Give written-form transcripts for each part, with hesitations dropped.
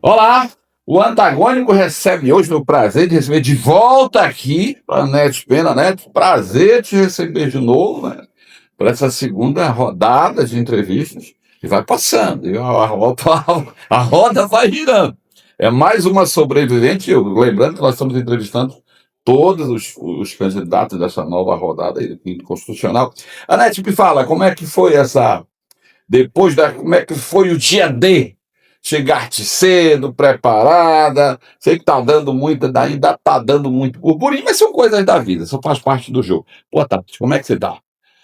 Olá! O Antagônico recebe hoje o prazer de receber de volta aqui para a Neto Pena. Neto, prazer te receber de novo, né? Para essa segunda rodada de entrevistas. E vai passando, e a roda vai girando. É mais uma sobrevivente, lembrando que nós estamos entrevistando todos os candidatos dessa nova rodada aí do Quinto Constitucional. Anete, me fala, como é que foi essa como é que foi o dia D? Chegaste cedo, preparada, sei que tá dando muita, ainda tá dando muito burburinho, mas são coisas da vida, só faz parte do jogo. Boa tarde, como é que você tá?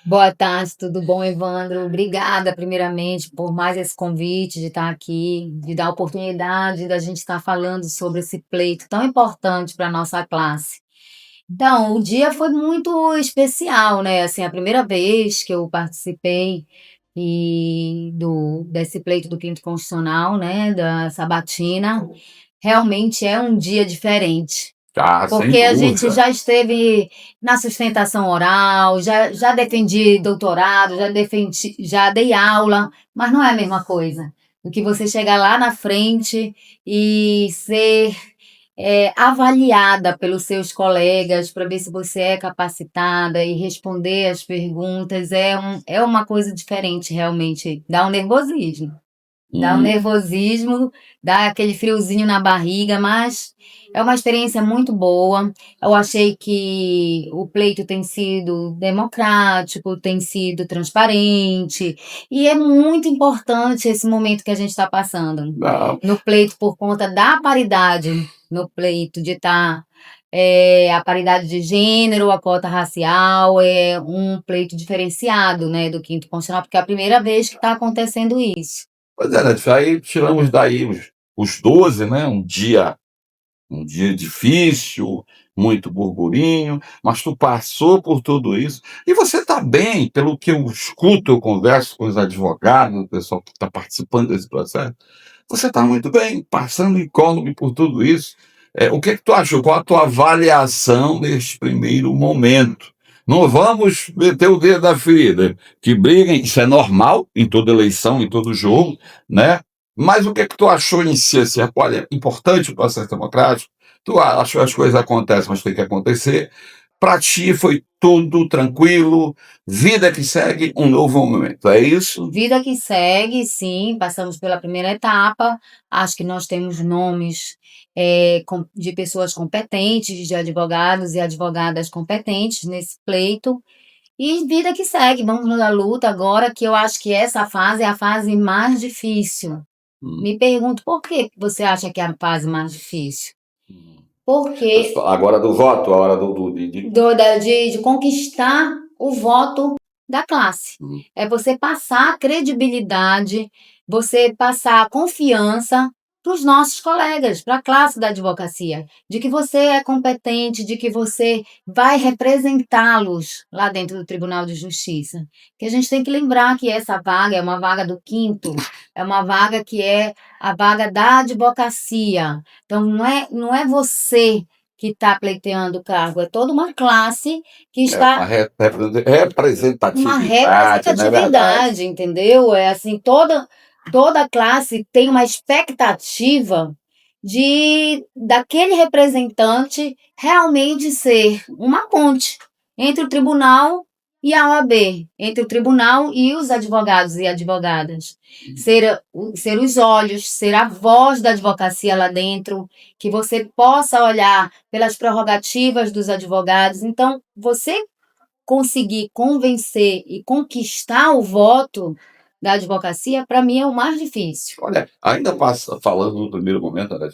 Boa tarde, tudo bom, Evandro? Obrigada, primeiramente, por mais esse convite de estar aqui, de dar a oportunidade da gente estar falando sobre esse pleito tão importante para a nossa classe. Então, o dia foi muito especial, né? Assim, a primeira vez que eu participei desse pleito do Quinto Constitucional, né, da Sabatina, realmente é um dia diferente. Ah, sem Porque a gente dúvida. já esteve na sustentação oral, já defendi doutorado, já dei aula, mas não é a mesma coisa do que você chegar lá na frente e ser avaliada pelos seus colegas para ver se você é capacitada e responder as perguntas. É uma coisa diferente, realmente. Dá um nervosismo. Dá um Hum. nervosismo, dá aquele friozinho na barriga, mas é uma experiência muito boa. Eu achei que o pleito tem sido democrático, tem sido transparente, e é muito importante esse momento que a gente está passando Não, no pleito por conta da paridade, no pleito de estar a paridade de gênero, a cota racial, é um pleito diferenciado, né, do Quinto Constitucional, porque é a primeira vez que está acontecendo isso. pois é, né? Aí tiramos daí os 12, né? Um dia difícil, muito burburinho, mas tu passou por tudo isso. E você está bem, pelo que eu escuto, eu converso com os advogados, o pessoal que está participando desse processo. Você está muito bem, passando incólume por tudo isso. O que é que tu achou? Qual a tua avaliação neste primeiro momento? Não vamos meter o dedo na ferida. Que briguem, isso é normal em toda eleição, em todo jogo, né? Mas o que é que tu achou em si? Assim, olha, é importante o processo democrático, tu acha que as coisas acontecem, mas tem que acontecer. Para ti foi tudo tranquilo, vida que segue, um novo momento. É isso? Vida que segue, sim, passamos pela primeira etapa. Acho que nós temos nomes de pessoas competentes, de advogados e advogadas competentes nesse pleito. E vida que segue, vamos na luta agora, que eu acho que essa fase é a fase mais difícil. Hum. Me pergunto por que você acha que é a fase mais difícil? Hum. Porque Agora do voto, a hora de conquistar o voto da classe. Hum. É você passar a credibilidade, você passar a confiança para os nossos colegas, para a classe da advocacia, de que você é competente, de que você vai representá-los lá dentro do Tribunal de Justiça. Que a gente tem que lembrar que essa vaga é uma vaga do quinto, é uma vaga que é a vaga da advocacia. Então, não é você que está pleiteando o cargo, é toda uma classe que uma está uma representatividade, não é verdade? representatividade, entendeu? É assim, toda classe tem uma expectativa de daquele representante realmente ser uma ponte entre o tribunal e a OAB, entre o tribunal e os advogados e advogadas. Ser os olhos, ser a voz da advocacia lá dentro, que você possa olhar pelas prerrogativas dos advogados. Então, você conseguir convencer e conquistar o voto da advocacia, para mim é o mais difícil. Olha, ainda falando no primeiro momento, né,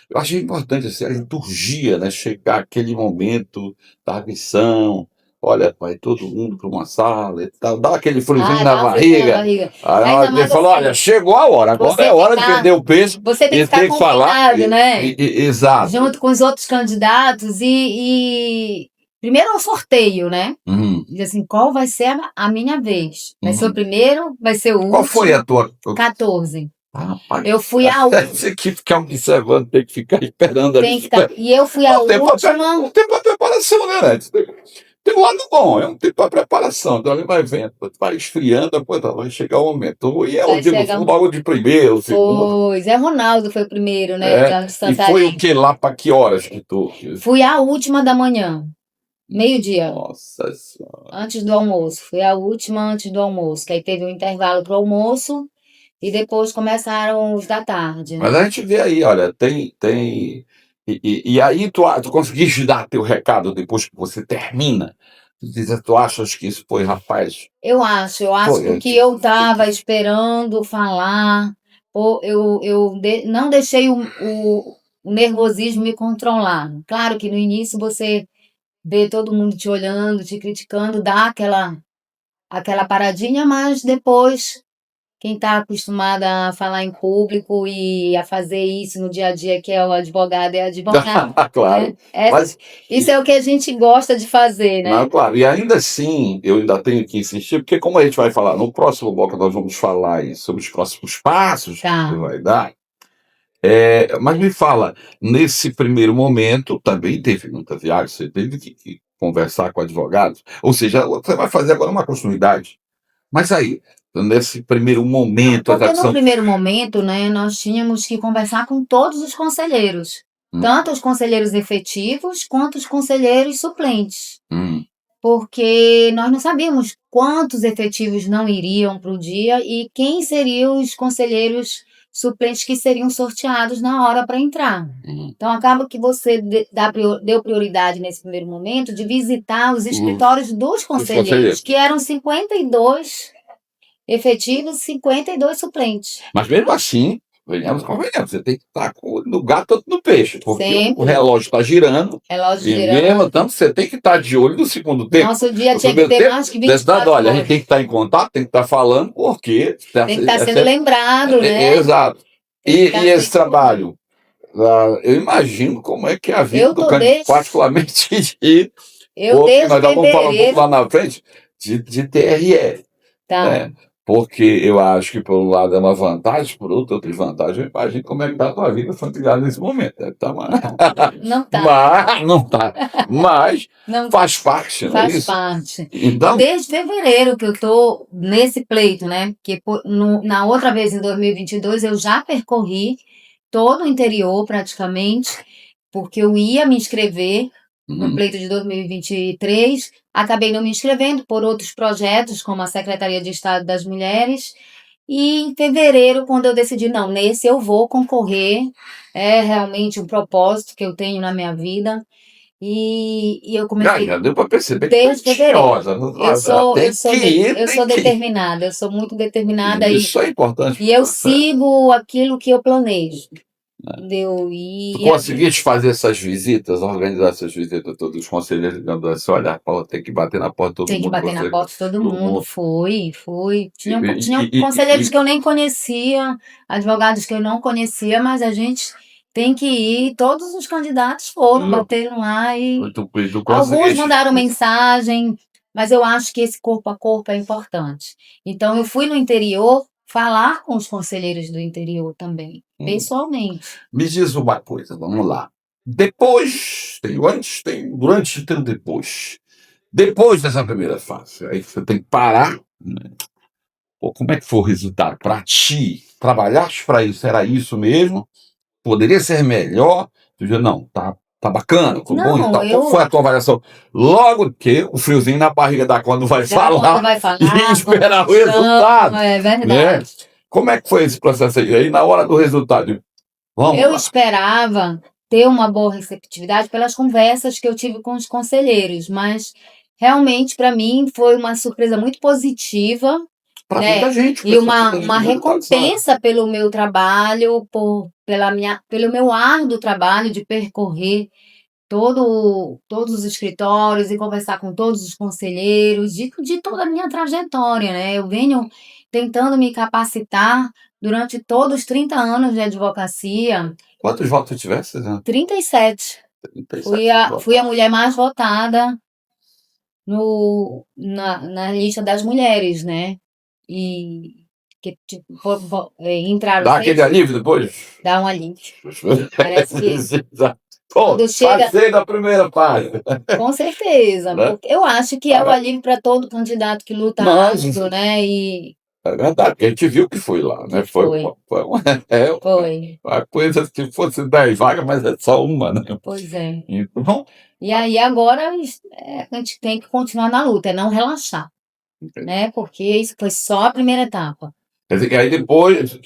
eu achei importante assim, a liturgia, né, chegar aquele momento da missão, olha, vai todo mundo para uma sala e tal, dá aquele friozinho Ah, na dá uma friozinho na barriga. barriga. Aí na hora Ainda que ele mais falou, olha, assim, chegou a hora, agora é hora de perder o peso você tem que e ficar ter que falar. confinado, né? Exato. Junto com os outros candidatos e primeiro é um sorteio, né? Uhum, Diz assim, qual vai ser a minha vez? Vai ser o uhum. primeiro? Vai ser o Qual foi último? a tua. 14. Rapaz, Eu fui a você que ficar observando, tem que ficar esperando a tem que lista. estar. E eu fui a última. O tempo da preparação, né, Neto? Tem um lado bom, é um tempo para preparação, então ele vai vendo, vai esfriando, depois vai chegar o momento. E eu Vai digo, chegar. logo de primeiro, segundo, Pois, é Ronaldo foi o primeiro, né? Já de e foi o Santarém. que lá para que horas que tu... Fui a última da manhã, meio-dia, Nossa Senhora. antes do almoço. Fui a última antes do almoço, que aí teve um intervalo pro almoço e depois começaram os da tarde, Mas né? a gente vê aí, olha, tem. E aí tu conseguiste dar teu recado depois que você termina? Tu achas que isso foi, rapaz? Eu acho que Foi, o que eu estava esperando falar, não deixei o nervosismo me controlar. Claro que no início você vê todo mundo te olhando, te criticando, dá aquela paradinha, mas depois, quem está acostumada a falar em público e a fazer isso no dia a dia, que é o advogado e a advogada, claro. né? Mas, Isso é o que a gente gosta de fazer, né? não, claro, e ainda assim, eu ainda tenho que insistir, porque como a gente vai falar no próximo bloco, nós vamos falar aí sobre os próximos passos que você Tá. vai dar. Mas me fala, nesse primeiro momento, também teve muita viagem, você teve que conversar com advogados, ou seja, você vai fazer agora uma continuidade. Mas aí, nesse primeiro momento, Porque essa no questão. primeiro momento, né, nós tínhamos que conversar com todos os conselheiros, Hum, tanto os conselheiros efetivos quanto os conselheiros suplentes, hum, porque nós não sabíamos quantos efetivos não iriam para o dia e quem seriam os conselheiros suplentes que seriam sorteados na hora para entrar. hum. Então, acaba que você deu prioridade nesse primeiro momento de visitar os Os, escritórios dos os conselheiros, conselheiros. que eram 52 efetivos, 52 suplentes. Mas mesmo assim, venhamos, convenhamos, você tem que estar no gato ou no peixe, porque o Sempre. relógio está girando, Relógio e mesmo girando. tanto você tem que estar de olho no segundo tempo. Nosso dia No tinha que primeiro ter tempo, mais que desse dado, 24 olha, a gente horas. tem que estar em contato, tem que estar falando, porque. Tem que estar sendo lembrado, né? Exato. Tem que estar E esse sempre. trabalho, eu imagino como é que é a vida Eu do tô candidato, desde, particularmente de. eu Porque desde nós já vamos falar um pouco fevereiro, lá na frente de TRE, tá? né? Porque eu acho que, por um lado, é uma vantagem, por outro, outra desvantagem. Eu imagino como é que está a tua vida familiar nesse momento. Deve tá Não tá, mas, não tá. Mas não faz parte, não é faz isso? parte. Então, Desde fevereiro que eu tô nesse pleito, né? Porque na outra vez, em 2022, eu já percorri todo o interior praticamente, porque eu ia me inscrever no pleito de 2023, acabei não me inscrevendo por outros projetos, como a Secretaria de Estado das Mulheres, e em fevereiro, quando eu decidi, não, nesse eu vou concorrer, é realmente um propósito que eu tenho na minha vida, e eu já comecei deu para perceber que tu é desde fevereiro. ansiosa. Eu Tem sou, que ir, eu tem sou que ir. determinada, eu sou muito determinada Isso é importante e para eu você. sigo aquilo que eu planejo. Entendeu? Tu E conseguiste fazer essas visitas, organizar essas visitas, todos os conselheiros dizendo assim, olha, Paula, tem que bater na porta de todo tem que mundo, bater na você, porta de todo todo mundo. mundo. Fui. E, Tinham e, e, conselheiros e, que eu nem conhecia, advogados que eu não conhecia, mas a gente tem que ir. Todos os candidatos foram, bateram lá e tu alguns conseguiste. mandaram mensagem, mas eu acho que esse corpo a corpo é importante. Então, eu fui no interior falar com os conselheiros do interior também, pessoalmente. Me diz uma coisa, vamos lá. Depois, tem o antes, tem o durante e tem o depois. Depois dessa primeira fase, aí você tem que parar, né? Pô, como é que foi o resultado para ti? Trabalhaste para isso? Era isso mesmo? Poderia ser melhor? Tu diz, não, tá bacana, foi bom e Não, tal. Qual foi a tua avaliação? Logo que o friozinho na barriga da quando vai já quando falar vai e falar, esperar o chama, resultado, é né? verdade. Como é que foi esse processo aí? Aí na hora do resultado, vamos Eu lá. esperava ter uma boa receptividade pelas conversas que eu tive com os conselheiros, mas realmente para mim foi uma surpresa muito positiva, Para né? muita gente, E pessoal, uma recompensa pelo meu trabalho, pelo meu árduo trabalho de percorrer todos os escritórios e conversar com todos os conselheiros de toda a minha trajetória, né? Eu venho tentando me capacitar durante todos os 30 anos de advocacia. Quantos votos tu tivesse, né? 37. 37 Fui a votos. mulher mais votada na lista das mulheres, né? E que tipo, entraram Dá aquele seis, alívio depois? dá um alívio. Parece que Pô, chega, passei da primeira fase. com certeza, Né? porque eu acho que é o Cara, alívio para todo candidato que luta mas árduo, né? E é verdade, porque a gente viu que foi lá, que né? Foi, foi, foi uma coisa que fosse 10 vagas, mas é só uma, né? pois é. Então, E aí agora a gente tem que continuar na luta, é não relaxar, né? Porque isso foi só a primeira etapa. quer dizer, que aí depois,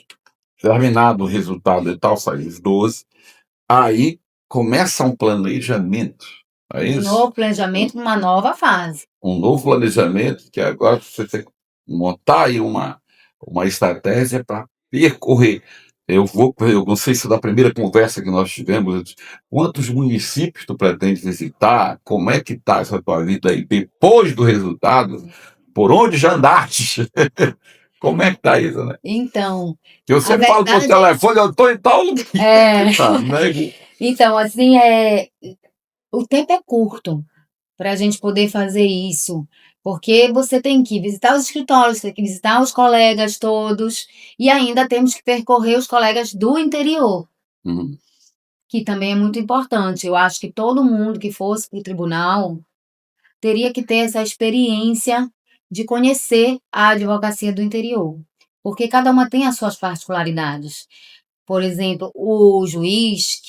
terminado o resultado e tal, saiu os 12, aí começa um planejamento, é Um isso? novo planejamento, uma nova fase. Um novo planejamento, que agora você tem que montar aí uma estratégia para percorrer. Eu não sei se da primeira conversa que nós tivemos, eu disse, quantos municípios tu pretende visitar, como é que está essa tua vida aí depois do resultado, por onde já andaste, como é que está isso, né? Então, Eu a sempre falo por verdade telefone, eu estou em tal lugar, é, né? então, assim, o tempo é curto para a gente poder fazer isso, porque você tem que visitar os escritórios, tem que visitar os colegas todos, e ainda temos que percorrer os colegas do interior, Uhum. que também é muito importante. Eu acho que todo mundo que fosse para o tribunal teria que ter essa experiência de conhecer a advocacia do interior, porque cada uma tem as suas particularidades. Por exemplo, o juiz,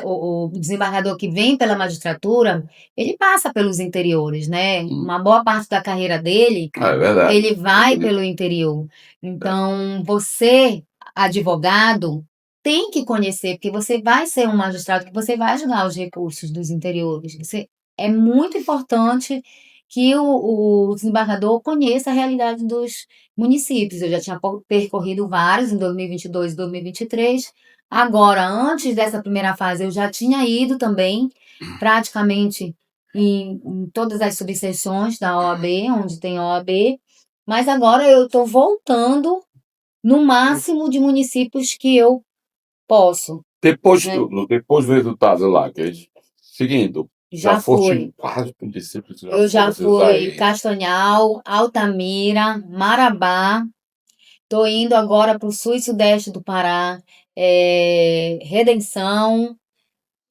o desembargador que vem pela magistratura, ele passa pelos interiores, né? Uhum. Uma boa parte da carreira dele, É verdade. ele vai pelo interior. Então, você, advogado, tem que conhecer, porque você vai ser um magistrado que você vai julgar os recursos dos interiores. É muito importante que o desembargador conheça a realidade dos municípios. Eu já tinha percorrido vários em 2022 e 2023. Agora, antes dessa primeira fase, eu já tinha ido também, praticamente em todas as subseções da OAB, onde tem OAB, mas agora eu estou voltando no máximo de municípios que eu posso, Depois, né? depois do resultado lá, seguindo, já Já foste em fui. quase municípios, já Eu já foste fui aí. Castanhal, Altamira, Marabá. Estou indo agora para o sul e sudeste do Pará, Redenção,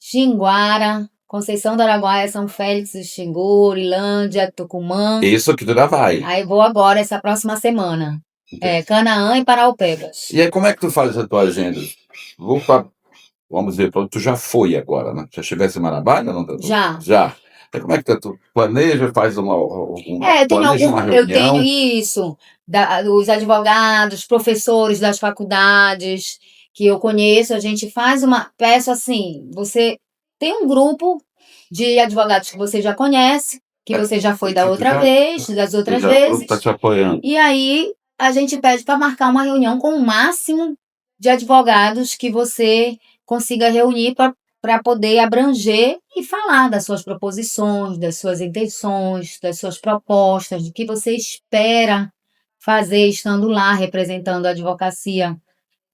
Xinguara, Conceição do Araguaia, São Félix do Xingu, Urilândia, Tucumã. Isso que tu já vai. Aí vou agora, essa próxima semana. Canaã e Paraupebas. E aí, como é que tu faz a tua agenda? Vou pra, vamos ver, tu já foi agora, né? Já estivesse em Marabá, ainda não? Já. Já. Aí, como é que tu planeja, faz planeja uma Eu tenho reunião? isso, os advogados, professores das faculdades que eu conheço, a gente faz peço assim, você tem um grupo de advogados que você já conhece, que você já foi da Que tu outra já, vez, das tu outras já, o grupo tá vezes, te apoiando. e aí a gente pede para marcar uma reunião com o máximo de advogados que você consiga reunir para poder abranger e falar das suas proposições, das suas intenções, das suas propostas, do que você espera fazer estando lá representando a advocacia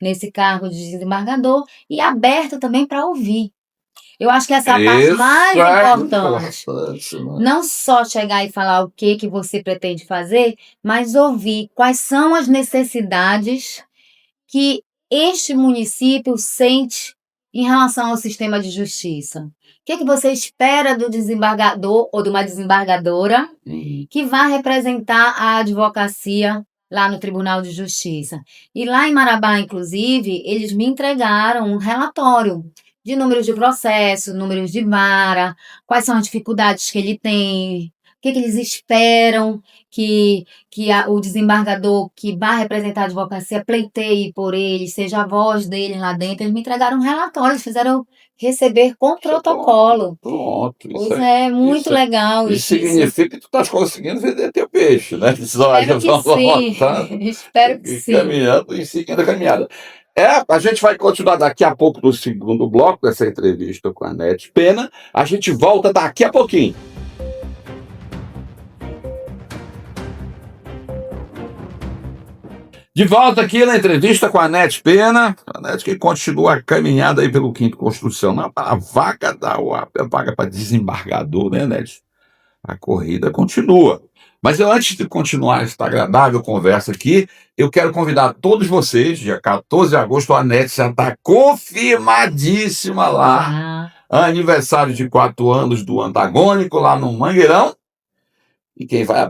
nesse cargo de desembargador e aberto também para ouvir. Eu acho que essa é a parte Isso mais é importante. importante, né? Não só chegar e falar o que você pretende fazer, mas ouvir quais são as necessidades que este município sente em relação ao sistema de justiça. O que você espera do desembargador ou de uma desembargadora que vai representar a advocacia lá no Tribunal de Justiça? E lá em Marabá, inclusive, eles me entregaram um relatório de números de processo, números de vara, quais são as dificuldades que ele tem, o que eles esperam o desembargador que vai representar a advocacia pleiteie por ele, seja a voz dele lá dentro. Eles me entregaram um relatório, eles fizeram receber com protocolo. Pronto, Pois é, muito legal isso isso. significa que tu estás conseguindo vender teu peixe, né? Espero Olha, que vamos sim. voltando Espero que e sim. caminhando e seguindo a caminhada. A gente vai continuar daqui a pouco no segundo bloco dessa entrevista com a Nete Pena. A gente volta daqui a pouquinho. De volta aqui na entrevista com a Nete Pena, a Nete que continua a caminhada aí pelo quinto constitucional para a vaga da UAP, a vaga para desembargador, né, Nete? A corrida continua. Mas antes de continuar esta agradável conversa aqui, eu quero convidar todos vocês, dia 14 de agosto, a Anete já está confirmadíssima lá. Ah, Aniversário de 4 anos do Antagônico, lá no Mangueirão. E quem vai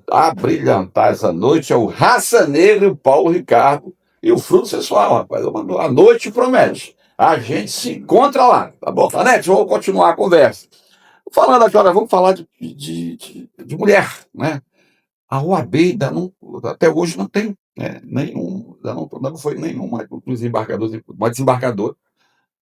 abrilhantar essa noite é o Raça Negra e o Paulo Ricardo. E o Fruto Sensual, rapaz. A noite promete. A gente se encontra lá, tá bom? Anete, vamos continuar a conversa. Falando agora, vamos falar de mulher, né? A OAB ainda não, até hoje não tem, né, nenhum, ainda não foi nenhuma desembargador, uma desembargadora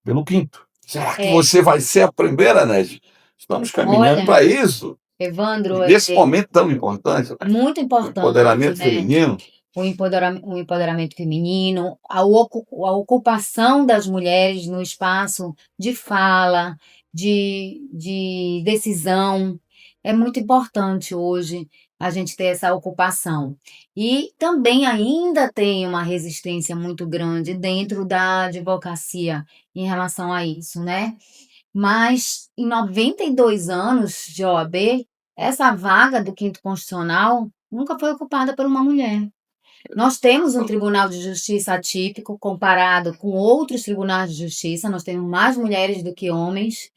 pelo quinto. Será que é. você vai ser a primeira, Ned? Estamos caminhando Olha, para isso, Evandro, nesse momento tão importante, né? muito O importante, empoderamento né? feminino. O empoderamento feminino, a ocupação das mulheres no espaço de fala, de decisão. É muito importante hoje a gente ter essa ocupação. E também ainda tem uma resistência muito grande dentro da advocacia em relação a isso, né? Mas em 92 anos de OAB, essa vaga do quinto constitucional nunca foi ocupada por uma mulher. Nós temos um Tribunal de Justiça atípico comparado com outros tribunais de justiça, nós temos mais mulheres do que homens,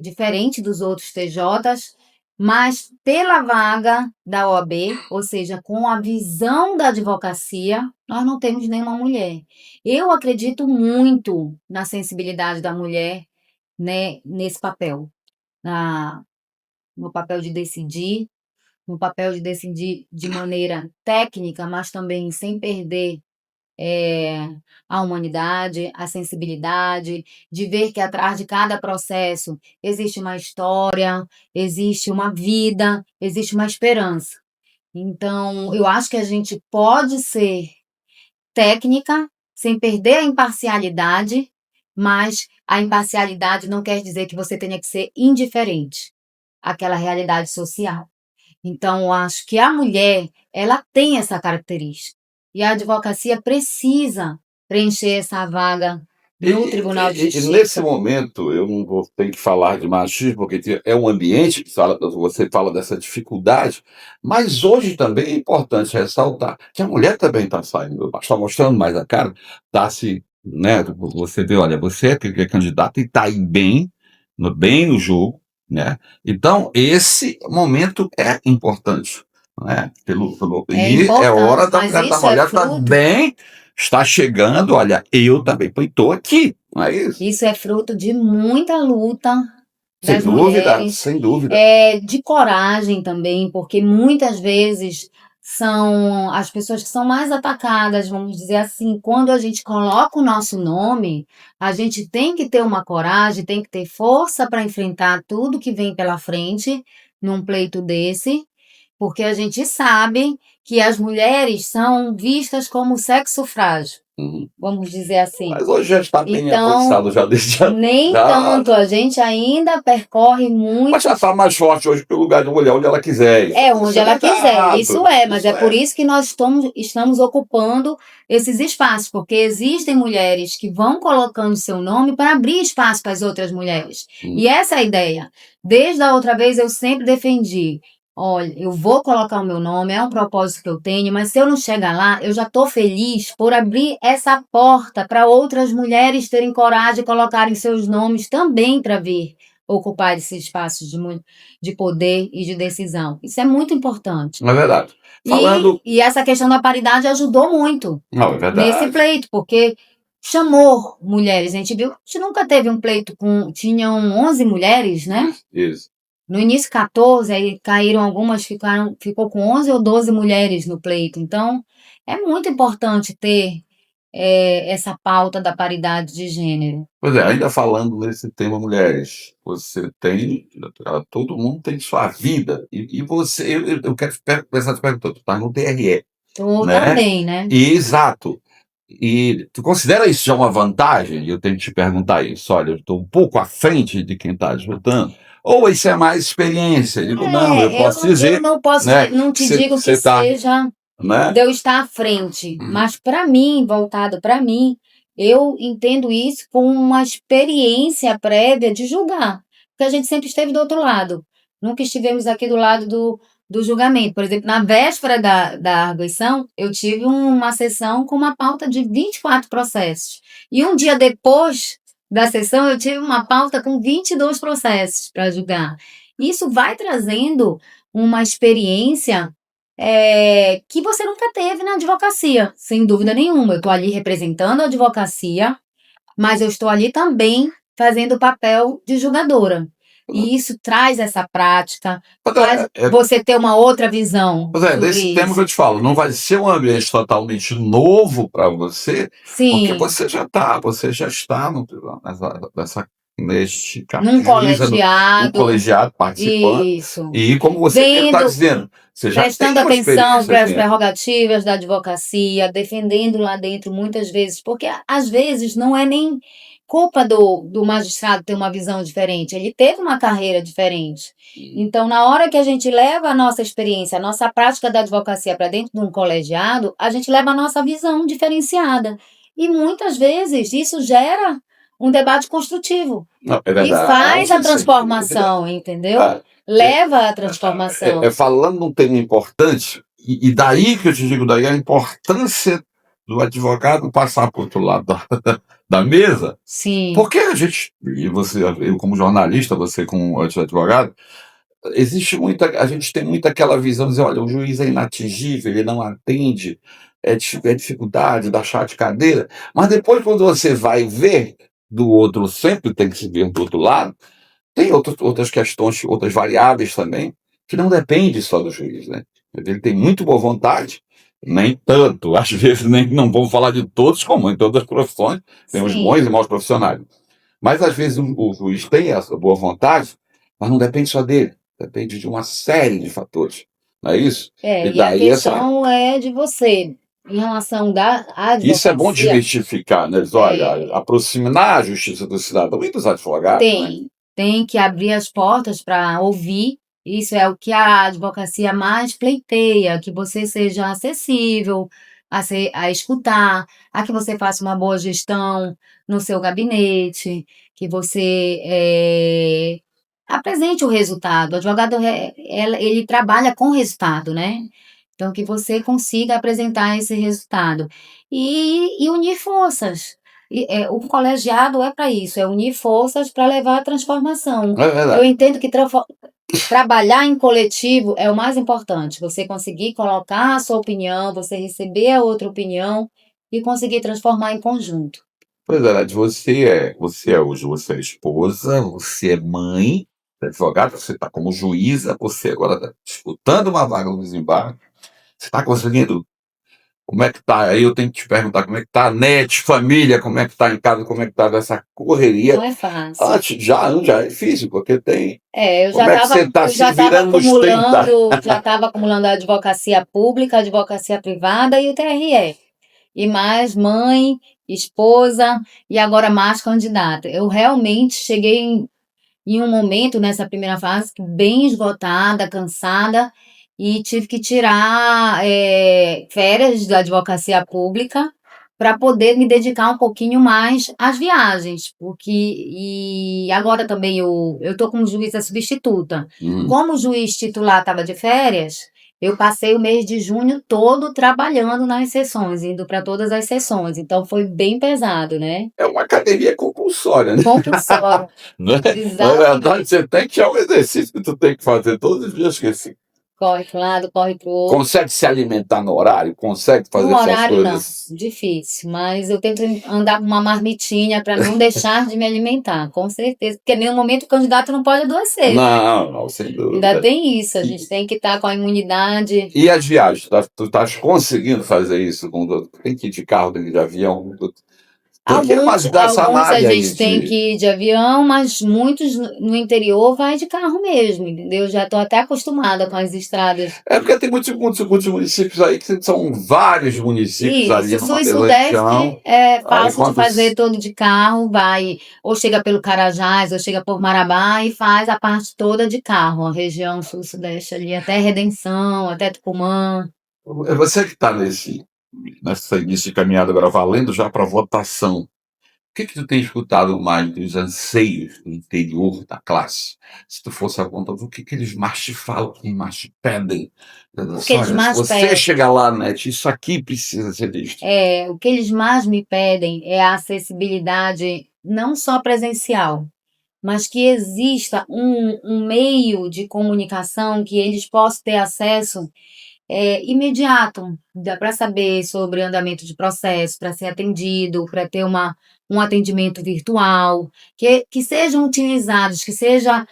diferente dos outros TJs, mas pela vaga da OAB, ou seja, com a visão da advocacia, nós não temos nenhuma mulher. Eu acredito muito na sensibilidade da mulher, né, nesse papel, na, no papel de decidir, no papel de decidir de maneira técnica, mas também sem perder é, a humanidade, a sensibilidade, de ver que atrás de cada processo existe uma história, existe uma vida, existe uma esperança. Então, eu acho que a gente pode ser técnica, sem perder a imparcialidade, mas a imparcialidade não quer dizer que você tenha que ser indiferente àquela realidade social. Então, eu acho que a mulher, ela tem essa característica. E a advocacia precisa preencher essa vaga no Tribunal de Nesse Justiça. momento, eu não vou ter que falar de machismo, porque é um ambiente que você fala dessa dificuldade, mas hoje também é importante ressaltar que a mulher também está saindo, está mostrando mais a cara, está se, né, você vê, olha, você é candidata e está aí bem, bem no jogo, né? Então, esse momento é importante, né? É E é hora importante, mas da isso é mulher estar fruto, bem. Está chegando, olha, eu também estou aqui, não é isso? isso é fruto de muita luta Sem das dúvida, mulheres, sem dúvida. de coragem também, porque muitas vezes são as pessoas que são mais atacadas, vamos dizer assim, quando a gente coloca o nosso nome, a gente tem que ter uma coragem, tem que ter força para enfrentar tudo que vem pela frente num pleito desse, porque a gente sabe que as mulheres são vistas como sexo frágil, Uhum. vamos dizer assim. Mas hoje já está bem Então, avançado, já desde já, nem já, tanto, a gente ainda percorre mas já muitos. está mais forte hoje pelo lugar de mulher, onde ela quiser. É Isso onde é ela quiser, isso verdade, é, mas isso é por é. isso que nós estamos ocupando esses espaços, porque existem mulheres que vão colocando seu nome para abrir espaço para as outras mulheres. E essa é a ideia. Desde a outra vez eu sempre defendi. Olha, eu vou colocar o meu nome, é um propósito que eu tenho, mas se eu não chegar lá, eu já estou feliz por abrir essa porta para outras mulheres terem coragem de colocarem seus nomes também para vir ocupar esses espaços de poder e de decisão. Isso é muito importante. Não é verdade. Falando. E essa questão da paridade ajudou muito Não, é nesse verdade. pleito, porque chamou mulheres. A gente viu, a gente nunca teve um pleito com. Tinham 11 mulheres, né? Isso. No início 14, aí caíram algumas, ficou com 11 ou 12 mulheres no pleito. Então, é muito importante ter essa pauta da paridade de gênero. Pois é, ainda falando nesse tema mulheres, você tem, todo mundo tem sua vida, e você, eu quero começar te perguntando, tu está no TRE, Tô né? também, né? Exato. E tu considera isso já uma vantagem? E eu tenho que te perguntar isso. Olha, eu estou um pouco à frente de quem está disputando. Ou isso é mais experiência? Eu digo, não, eu posso Eu dizer, não posso, né, não que te digo você que está, seja né? de eu estar à frente, mas para mim, voltado para mim, eu entendo isso como uma experiência prévia de julgar, porque a gente sempre esteve do outro lado, nunca estivemos aqui do lado do julgamento. Por exemplo, na véspera da arguição, eu tive uma sessão com uma pauta de 24 processos. E um dia depois da sessão, eu tive uma pauta com 22 processos para julgar. Isso vai trazendo uma experiência que você nunca teve na advocacia, sem dúvida nenhuma. Eu estou ali representando a advocacia, mas eu estou ali também fazendo o papel de julgadora. E isso traz essa prática, faz você ter uma outra visão sobre desse tema que isso. eu te falo, não vai ser um ambiente totalmente novo para você, porque Sim, você já está neste num num colegiado, colegiado participando, isso. e como você está Vendo, dizendo, você já tem prestando uma atenção experiência para as dentro. prerrogativas da advocacia, defendendo lá dentro muitas vezes, porque às vezes não é nem culpa do magistrado ter uma visão diferente, ele teve uma carreira diferente. Então, na hora que a gente leva a nossa experiência, a nossa prática da advocacia para dentro de um colegiado, a gente leva a nossa visão diferenciada. E muitas vezes isso gera um debate construtivo. Não, é E verdade. faz a Sim, sim. transformação, entendeu? Ah, Leva à transformação. falando num tema importante, e daí que eu te digo, daí a importância do advogado passar para o outro lado da mesa, Sim, porque a gente, e você, eu como jornalista, você como advogado, a gente tem muito aquela visão de dizer, olha, o juiz é inatingível, ele não atende, é dificuldade, dá chá de cadeira, mas depois quando você vai ver do outro, sempre tem que se ver do outro lado, tem outras questões, outras variáveis também, que não depende só do juiz, né? Ele tem muito boa vontade, nem tanto, às vezes nem não vamos falar de todos, como em todas as profissões, tem os bons sim. e maus profissionais. Mas às vezes o juiz tem essa boa vontade, mas não depende só dele, depende de uma série de fatores, não é isso? E E a daí questão é de você, em relação à isso é bom advocacia, desmistificar, né? Eles, olha, é, aproximar a justiça do cidadão e dos advogados, né? tem que abrir as portas para ouvir. Isso é o que a advocacia mais pleiteia, que você seja acessível a escutar, a que você faça uma boa gestão no seu gabinete, que você apresente o resultado. O advogado, ele trabalha com resultado, né? Então, que você consiga apresentar esse resultado. E unir forças. O colegiado é para isso, é unir forças para levar a transformação. É verdade. Eu entendo que trabalhar em coletivo é o mais importante. Você conseguir colocar a sua opinião, você receber a outra opinião e conseguir transformar em conjunto. Pois é, Nath, você é esposa, você é mãe, é advogada, você está como juíza, você agora está disputando uma vaga no desembarque, você está conseguindo. Como é que tá? Aí eu tenho que te perguntar como é que tá a net, família, como é que tá em casa, como é que tá dessa correria. Não é fácil. Já é difícil, porque tem. Eu Como é que você está se virando nos 30? já estava acumulando a advocacia pública, a advocacia privada e o TRE. E mais mãe, esposa e agora mais candidata. Eu realmente cheguei em um momento nessa primeira fase bem esgotada, cansada e tive que tirar férias da advocacia pública para poder me dedicar um pouquinho mais às viagens, porque e agora também eu estou como juíza substituta. Como o juiz titular estava de férias, eu passei o mês de junho todo trabalhando nas sessões, indo para todas as sessões, então foi bem pesado, né? É uma academia compulsória, né? Compulsório. Não é verdade? Você tem que é um exercício que tu tem que fazer todos os dias, que assim, Corre para um lado, corre para o outro. consegue se alimentar no horário, consegue fazer No essas horário, não. coisas. Difícil. Mas eu tento andar com uma marmitinha para não deixar de me alimentar, com certeza. Porque em nenhum momento o candidato não pode adoecer, né? Não, sem Ainda dúvida. tem isso. A gente tem que estar com a imunidade. E as viagens? Tu estás conseguindo fazer isso? Tem que ir de carro, tem que ir de avião? Porque mas dessa Alguns a área aí gente tem que ir de avião, mas muitos no interior vai de carro mesmo, entendeu? Já estou até acostumada com as estradas. É porque tem muitos municípios aí que são vários municípios ali Isso, numa sul e mesma região. sudeste é Aí fácil de quando fazer todo de carro, vai ou chega pelo Carajás, ou chega por Marabá e faz a parte toda de carro, a região sul-sudeste ali, até Redenção, até Tucumã. é você que está nesse início de caminhada agora valendo já para votação. que tu tem escutado mais dos anseios do interior da classe? Se tu fosse apontar, o que eles mais te falam, o que mais te pedem? O que eles Olha, se mais você pedem, chegar lá, Net, isso aqui precisa ser visto. o que eles mais me pedem é a acessibilidade não só presencial, mas que exista um meio de comunicação que eles possam ter acesso imediato, para saber sobre andamento de processo, para ser atendido, para ter um atendimento virtual, que sejam utilizados, que seja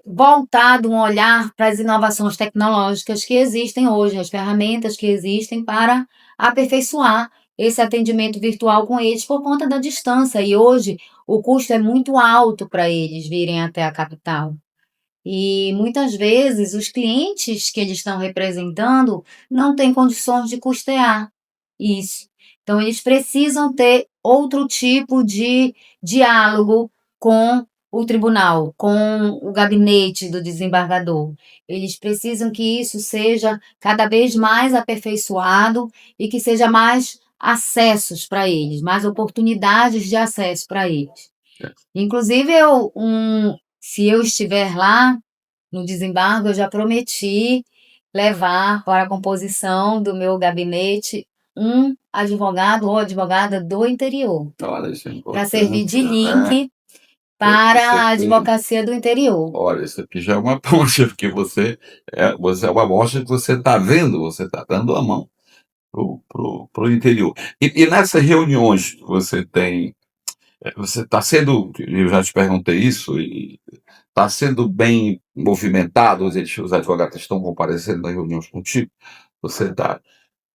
voltado um olhar para as inovações tecnológicas que existem hoje, as ferramentas que existem para aperfeiçoar esse atendimento virtual com eles por conta da distância. E hoje o custo é muito alto para eles virem até a capital. E muitas vezes os clientes que eles estão representando não têm condições de custear isso. Então, eles precisam ter outro tipo de diálogo com o tribunal, com o gabinete do desembargador. Eles precisam que isso seja cada vez mais aperfeiçoado e que seja mais acessos para eles, mais oportunidades de acesso para eles. Inclusive, se eu estiver lá no desembargo, eu já prometi levar para a composição do meu gabinete um advogado ou advogada do interior, Olha, isso é para servir de importante, né? link para Isso a aqui, advocacia do interior. olha, isso aqui já é uma ponte, porque você é uma amostra que você está vendo, você está dando a mão pro interior. E nessas reuniões que você tem, você está sendo, eu já te perguntei isso, e está sendo bem movimentado, os advogados estão comparecendo nas reuniões contigo, você está,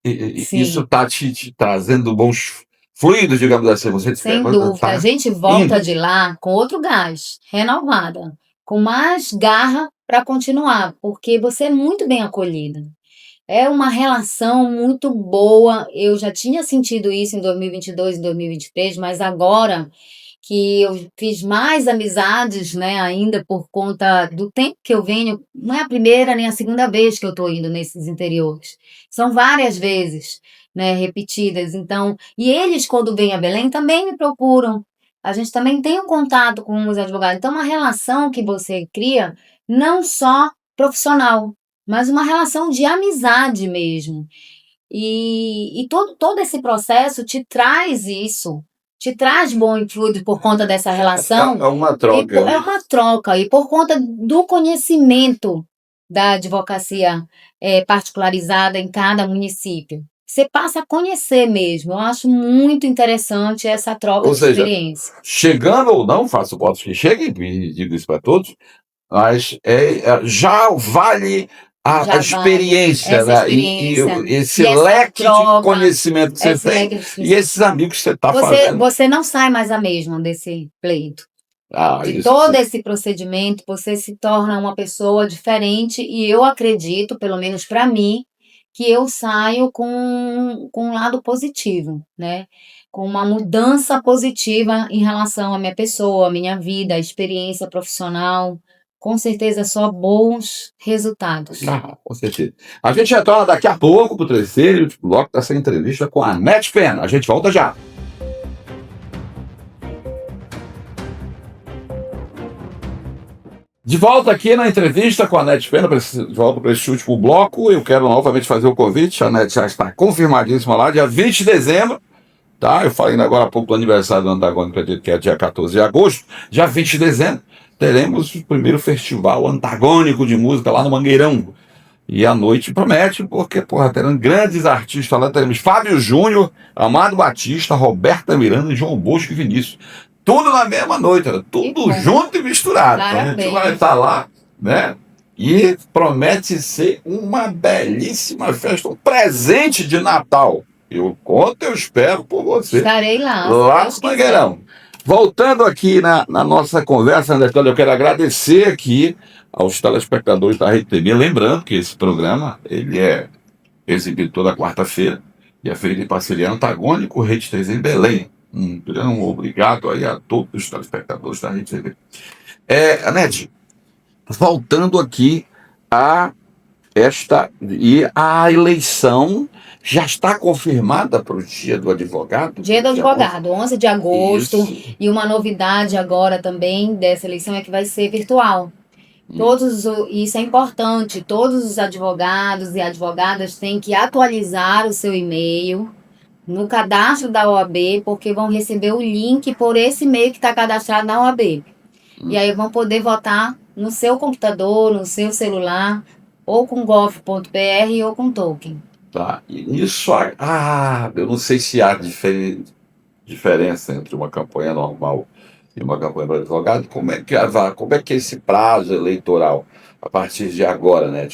isso Sim, está te trazendo bons fluidos, digamos assim, você sem dúvida. A está gente volta indo. de lá com outro gás, renovada, com mais garra para continuar, porque você é muito bem acolhida. É uma relação muito boa. Eu já tinha sentido isso em 2022 e 2023, mas agora que eu fiz mais amizades, né, ainda por conta do tempo que eu venho, não é a primeira nem a segunda vez que eu estou indo nesses interiores. São várias vezes, né, repetidas. Então, e eles, quando vêm a Belém, também me procuram. A gente também tem um contato com os advogados. Então, uma relação que você cria, não só profissional, mas uma relação de amizade mesmo. E todo esse processo te traz isso, te traz bom influido por conta dessa relação, É uma e troca, é né? uma troca, e por conta do conhecimento da advocacia particularizada em cada município. Você passa a conhecer mesmo. Eu acho muito interessante essa troca Ou de seja, experiência. chegando ou não, faço votos que cheguem, e digo isso para todos, mas já vale a Já vale experiência, essa né? experiência Esse e essa leque de troca, conhecimento que você esse tem leque de e esses amigos que você está Você, fazendo. você não sai mais a mesma desse pleito. Ah, De isso todo sim. esse procedimento, você se torna uma pessoa diferente e eu acredito, pelo menos para mim, que eu saio com um lado positivo, né? Com uma mudança positiva em relação à minha pessoa, à minha vida, à experiência profissional. Com certeza, só bons resultados. Ah, com certeza. A gente retorna daqui a pouco para o terceiro bloco dessa entrevista com a Net Pena. A gente volta já. De volta aqui na entrevista com a Net Pena, de volta para esse último bloco, eu quero novamente fazer o convite, a Net já está confirmadíssima lá, dia 20 de dezembro, tá? Eu falei agora há pouco do aniversário do Antagônico, acredito que é dia 14 de agosto, dia 20 de dezembro, teremos o primeiro festival antagônico de música lá no Mangueirão. E a noite promete, porque, porra, terão grandes artistas lá, teremos Fábio Júnior, Amado Batista, Roberta Miranda, João Bosco e Vinícius. Tudo na mesma noite, era Que tudo bom. junto e misturado. Então a gente vai Parabéns. estar lá, né? E promete ser uma belíssima festa, um presente de Natal. Eu conto, eu espero por você Estarei lá, se lá Deus no quiser. Mangueirão. Voltando aqui na nossa conversa, André, eu quero agradecer aqui aos telespectadores da Rede TV, lembrando que esse programa ele é exibido toda quarta-feira e é feito em parceria Antagônico Rede TV em Belém. Então, obrigado aí a todos os telespectadores da Rede TV. Anete, voltando aqui a esta e a eleição Já está confirmada para o dia do advogado? Dia do advogado, 11 de agosto. Isso. E uma novidade agora também dessa eleição é que vai ser virtual. Isso é importante, todos os advogados e advogadas têm que atualizar o seu e-mail no cadastro da OAB, porque vão receber o link por esse e-mail que está cadastrado na OAB. E aí vão poder votar no seu computador, no seu celular, ou com gov.br ou com token. Tá. E isso, eu não sei se há diferença entre uma campanha normal e uma campanha do advogado. Como é que é esse prazo eleitoral a partir de agora, né?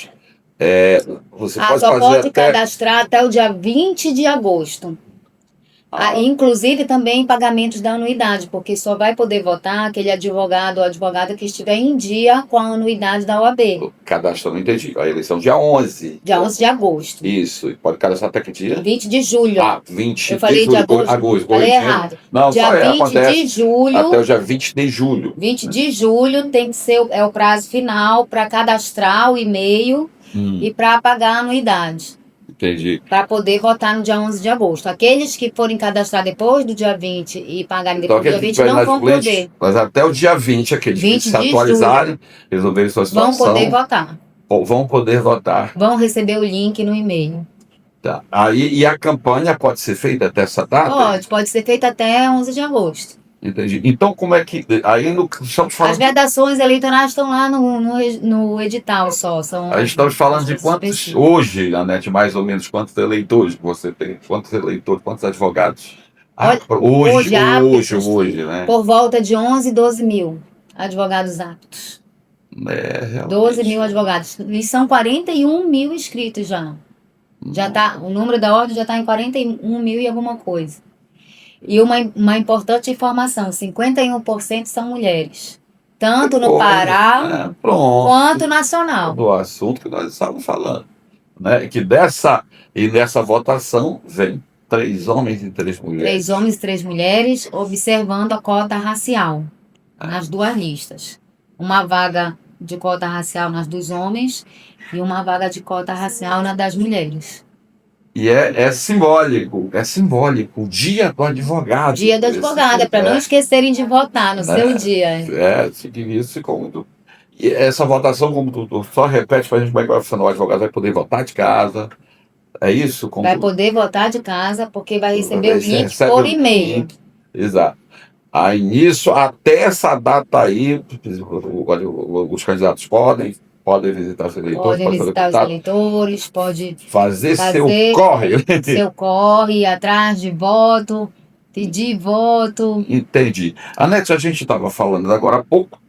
Você pode Só fazer pode até... cadastrar até o dia 20 de agosto. Inclusive também pagamentos da anuidade, porque só vai poder votar aquele advogado ou advogada que estiver em dia com a anuidade da OAB. O cadastro, não entendi. A eleição dia 11. Dia 11 de agosto. Isso. E pode cadastrar até que dia? 20 de julho. 20 Eu falei de julho. de agosto. Falei errado. Não, dia 20 acontece de julho. até o dia 20 de julho. 20 de julho tem que ser o prazo final para cadastrar o e-mail e para pagar a anuidade. Entendi. Para poder votar no dia 11 de agosto. Aqueles que forem cadastrar depois do dia 20 e pagarem depois do dia 20 não vão poder. Mas até o dia 20, aqueles que se atualizarem, resolverem sua situação, vão poder votar. Vão poder votar. Vão receber o link no e-mail. Tá. E a campanha pode ser feita até essa data? Pode ser feita até 11 de agosto. Entendi. Então, como é que... estamos falando... As vedações eleitorais estão lá no edital só. Aí estamos falando de quantos... Hoje, Anete, mais ou menos, quantos eleitores que você tem? Quantos eleitores, quantos advogados? Hoje, né? Por volta de 11, 12 mil advogados aptos. 12 mil advogados. E são 41 mil inscritos já. O número da ordem já está em 41 mil e alguma coisa. E uma importante informação, 51% são mulheres. Tanto no Pará quanto nacional. Do assunto que nós estávamos falando. Né? Que dessa votação vem 3 homens e 3 mulheres. 3 homens e 3 mulheres, observando a cota racial nas duas listas. Uma vaga de cota racial nas dos homens e uma vaga de cota racial na das mulheres. E é simbólico, o dia do advogado. Dia do advogado, para não esquecerem de votar no seu dia. Isso ficou muito... E essa votação, como tu só repete para a gente como é que vai funcionar, o advogado vai poder votar de casa, é isso? Vai poder votar de casa, porque vai receber o link por e-mail. Exato. Aí nisso, até essa data aí, os candidatos podem visitar os eleitores. Podem visitar os eleitores, pode fazer seu corre. Seu corre, ir atrás de voto, pedir voto. Entendi. Anete, a gente estava falando agora há pouco,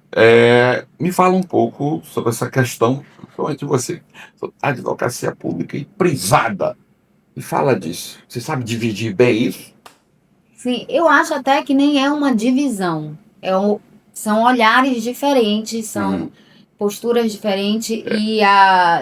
me fala um pouco sobre essa questão, principalmente você, sobre advocacia pública e privada. Me fala disso. Você sabe dividir bem isso? Sim, eu acho até que nem é uma divisão. São olhares diferentes, são posturas diferentes. E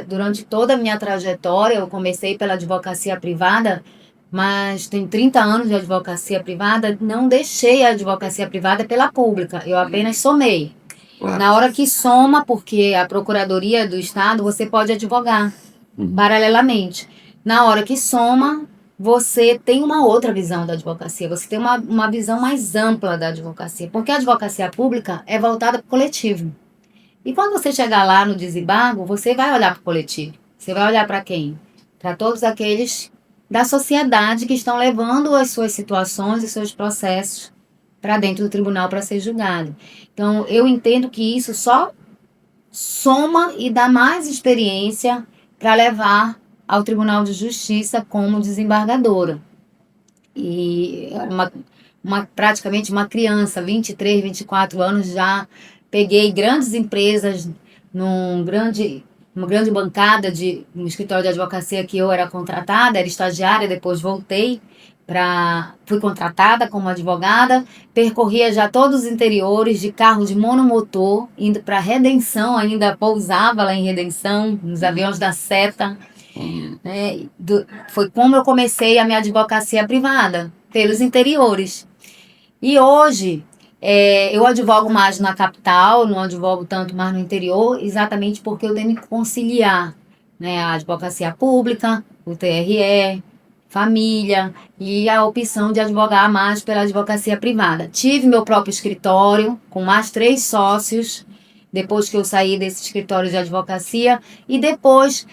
durante toda a minha trajetória, eu comecei pela advocacia privada, mas tem 30 anos de advocacia privada, não deixei a advocacia privada pela pública, eu apenas somei. Na hora que soma, porque a Procuradoria do Estado, você pode advogar paralelamente. Na hora que soma, você tem uma outra visão da advocacia, você tem uma visão mais ampla da advocacia, porque a advocacia pública é voltada para o coletivo. E quando você chegar lá no desembargo, você vai olhar para o coletivo. Você vai olhar para quem? Para todos aqueles da sociedade que estão levando as suas situações e seus processos para dentro do tribunal para ser julgado. Então, eu entendo que isso só soma e dá mais experiência para levar ao Tribunal de Justiça como desembargadora. E praticamente uma criança, 23, 24 anos, já peguei grandes empresas numa grande bancada no escritório de advocacia que eu era contratada, era estagiária, depois fui contratada como advogada, percorria já todos os interiores de carro de monomotor, indo para Redenção, ainda pousava lá em Redenção, nos aviões da Seta. Foi como eu comecei a minha advocacia privada, pelos interiores. E hoje, eu advogo mais na capital, não advogo tanto mais no interior, exatamente porque eu tenho que conciliar, né, a advocacia pública, o TRE, família e a opção de advogar mais pela advocacia privada. Tive meu próprio escritório com mais 3 sócios depois que eu saí desse escritório de advocacia e depois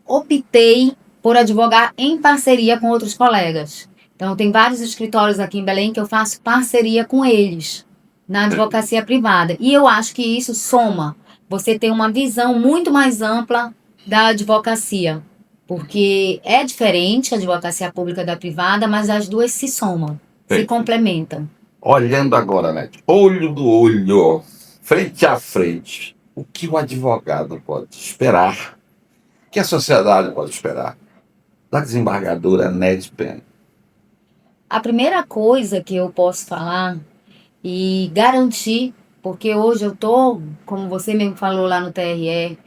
optei por advogar em parceria com outros colegas. Então, tem vários escritórios aqui em Belém que eu faço parceria com eles na advocacia privada. E eu acho que isso soma. Você tem uma visão muito mais ampla da advocacia. Porque é diferente a advocacia pública da privada, mas as duas se somam, se complementam. Olhando agora, né? Olho do olho, frente a frente, o que o advogado pode esperar, o que a sociedade pode esperar da desembargadora Nete Pena? A primeira coisa que eu posso falar e garantir, porque hoje eu estou, como você mesmo falou lá no TRE,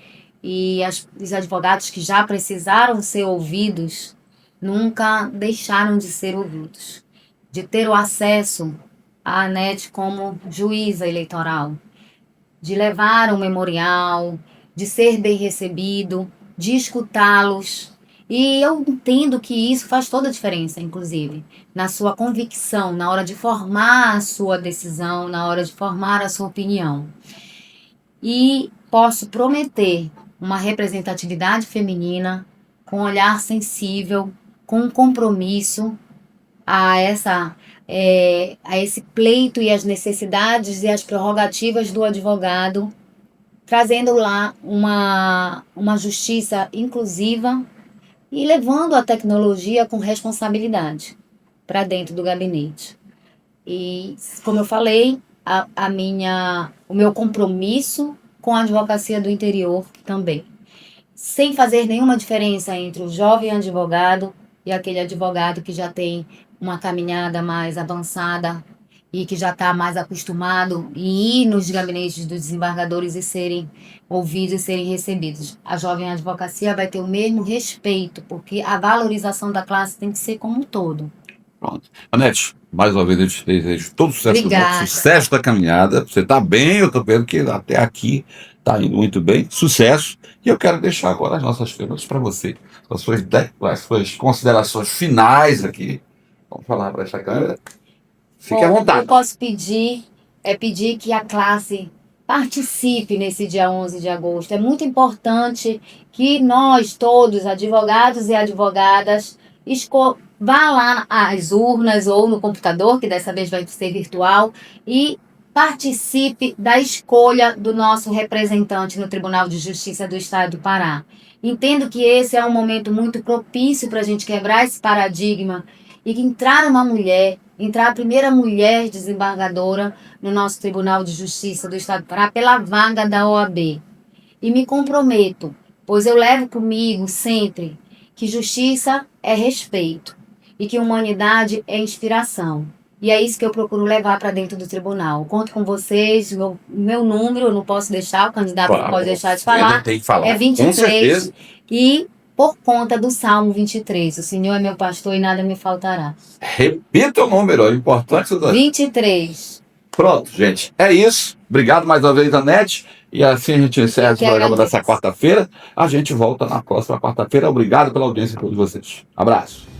e os advogados que já precisaram ser ouvidos nunca deixaram de ser ouvidos, de ter o acesso à ANET como juíza eleitoral, de levar um memorial, de ser bem recebido, de escutá-los. E eu entendo que isso faz toda a diferença, inclusive, na sua convicção, na hora de formar a sua decisão, na hora de formar a sua opinião. E posso prometer uma representatividade feminina com olhar sensível, com compromisso a esse pleito e as necessidades e as prerrogativas do advogado, trazendo lá uma justiça inclusiva e levando a tecnologia com responsabilidade para dentro do gabinete. E, como eu falei, o meu compromisso com a advocacia do interior também. Sem fazer nenhuma diferença entre o jovem advogado e aquele advogado que já tem uma caminhada mais avançada e que já está mais acostumado em ir nos gabinetes dos desembargadores e serem ouvidos e serem recebidos. A jovem advocacia vai ter o mesmo respeito, porque a valorização da classe tem que ser como um todo. Pronto. Anete, mais uma vez eu te desejo todo o sucesso do mundo, Obrigada. sucesso da caminhada. Você está bem, eu estou vendo que até aqui está indo muito bem. Sucesso. E eu quero deixar agora as nossas perguntas para você. As suas considerações finais aqui. Vamos falar para essa câmera. Fique à Bom, vontade. eu posso pedir que a classe participe nesse dia 11 de agosto. É muito importante que nós todos, advogados e advogadas, vá lá às urnas ou no computador, que dessa vez vai ser virtual, e participe da escolha do nosso representante no Tribunal de Justiça do Estado do Pará. Entendo que esse é um momento muito propício para a gente quebrar esse paradigma e entrar a primeira mulher desembargadora no nosso Tribunal de Justiça do Estado do Pará pela vaga da OAB. E me comprometo, pois eu levo comigo sempre que justiça é respeito e que humanidade é inspiração. E é isso que eu procuro levar para dentro do tribunal. Conto com vocês, meu número, eu não posso deixar, o candidato não pode deixar de falar, Tem que falar. é Com 23. certeza. E por conta do Salmo 23, o Senhor é meu pastor e nada me faltará. Repita o número, é importante. 23. Pronto, gente. É isso. Obrigado mais uma vez, Anete. E assim a gente encerra esse programa dessa quarta-feira. A gente volta na próxima quarta-feira. Obrigado pela audiência de todos vocês. Abraço.